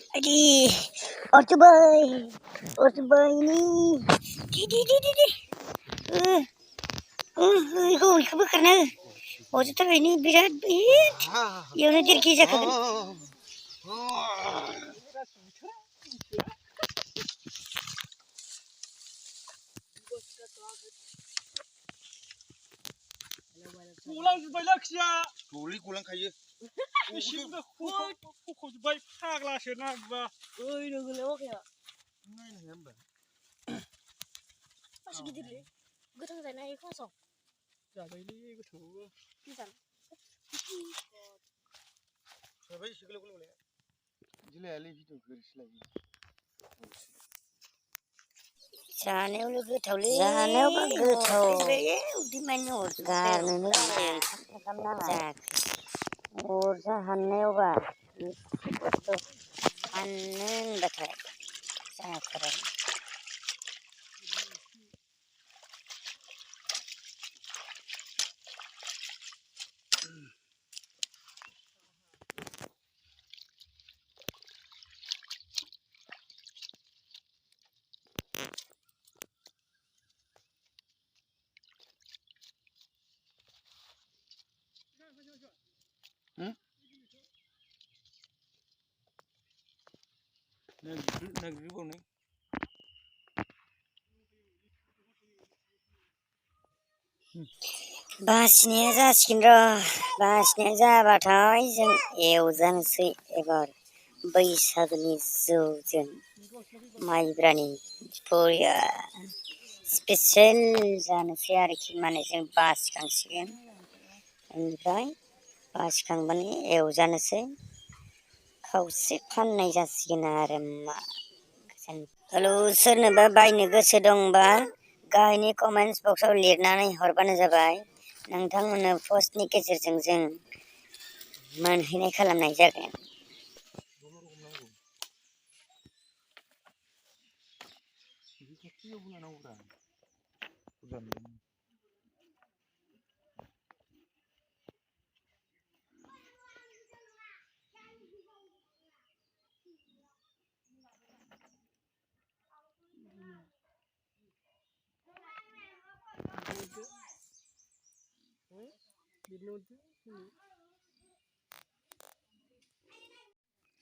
Adi, ortobay ini, di. Iku karena ortobay ini berat, yang nanti kita kan. Kulang sebanyak ya. Kulang kayu. Mesinnya kok sebanyak hagla senang bah. Oh, ini gulung ya. Ini hamba. Masih gitu deh. Gue tang sana itu kosong. Jadi ini gue tahu. Pisang. Sebanyak segala gula ya. Jadi ali itu garis lagi. Sana ulu getau le. Sana ulu getau. Di mana urus? Karena ni jak. Urus hanai uga. Itu hanen batai. Sangat keren. Negeri kau ni. Basnya जासिगोन र' basnya जाबाथाय जों एवजानोसै एबार बैसागुनि जौजों माइब्रानि बरिया special जानोसै आरोखि माने जों बासिखांसिगोन ओमफ्राय बासिखांबानो एवजानोसै खावसे फाननाय जासिगोन आरो मा हेलौ सोरनोबा बायनो गोसो दंबा गाहायनि कमेन्ट्स बक्सआव लिरनानै हरबानो जाबाय नोंथांमोननो पस्टनि गेजेरजों जों मोनहैनाय खालामनाय जागोन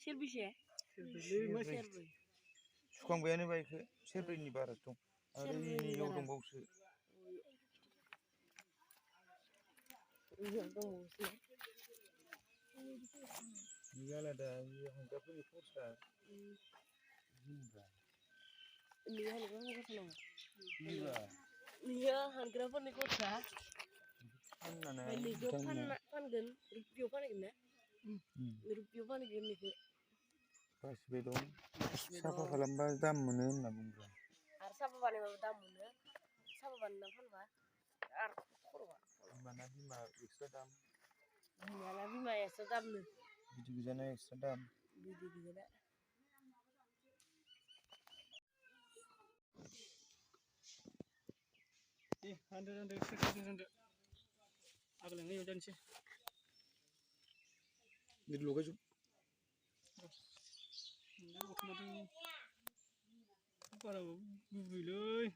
Servisnya? Sukambayani baik servis ni barat tu. Ada ini yang orang bau se. Ni ada yang dapat ni forsa. Iya, nih kan nggak seneng. Iya. Iya, harga pun nih kok dah. Mana? Ini gue pan gen, review pan ini. Review pan ini nih. Pas bedong. Siapa kalau bahasa mana namun. Arsa apa pan yang tamu nih? Siapa pan yang pan pak? Kurwa. Mana bima ekstra dam. Mana bima ekstra dam nih? Biji bijana ekstra dam. Biji bijana. Hundred. Agak lagi udah sih. Di dulu kan cuma. Para bubiloi.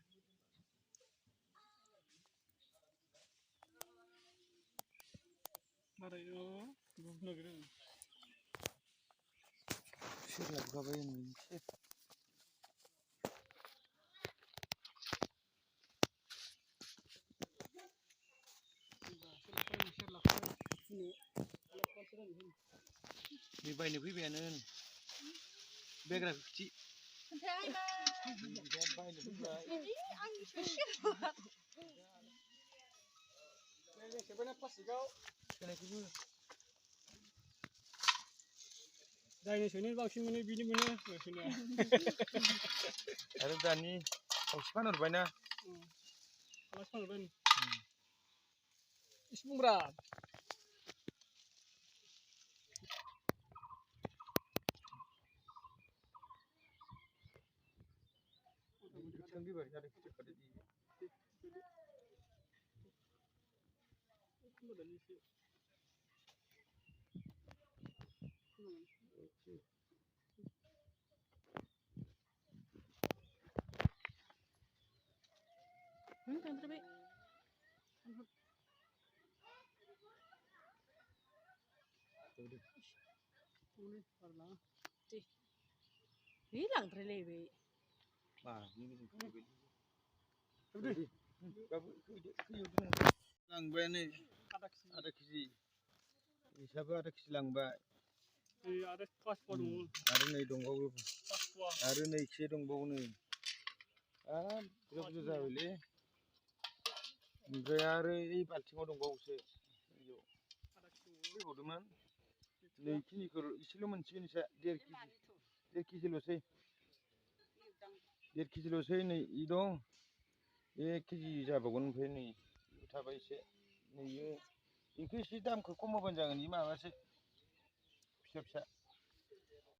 Para yo, bukan gitu. Shit lah, gak bayar shit. Đi bay này quý vị nên bé cái chị bay này quý vị đây này sini bang sini mana bini mana sini ada dani kau siapa nak bayar kalau siapa nak bayar ismu berapa Canggih banget ada kecil pada di. Ý lặng thế này vậy. Laंबाय नै आधा केजि हिसाबै आधा केजि लांबाय आरो नै दंबावो आरो नै एसे दंबावो नै हाब बुरजा बुरजा जाबायलै ओमफ्राय आरो ओइ बाल्थिङाव दंबावोसो फैबावदोंमोन नै खिनिखौ एसेल' मोनसिगोन एसे देर केजिल'सै नै इ दं 1 केजि जाबावगोन ओमफ्राय नै थाबाय एसे नैयो बेखौ एसे दामखौ खम होबानो जागोन इ माबासो फिसा फिसा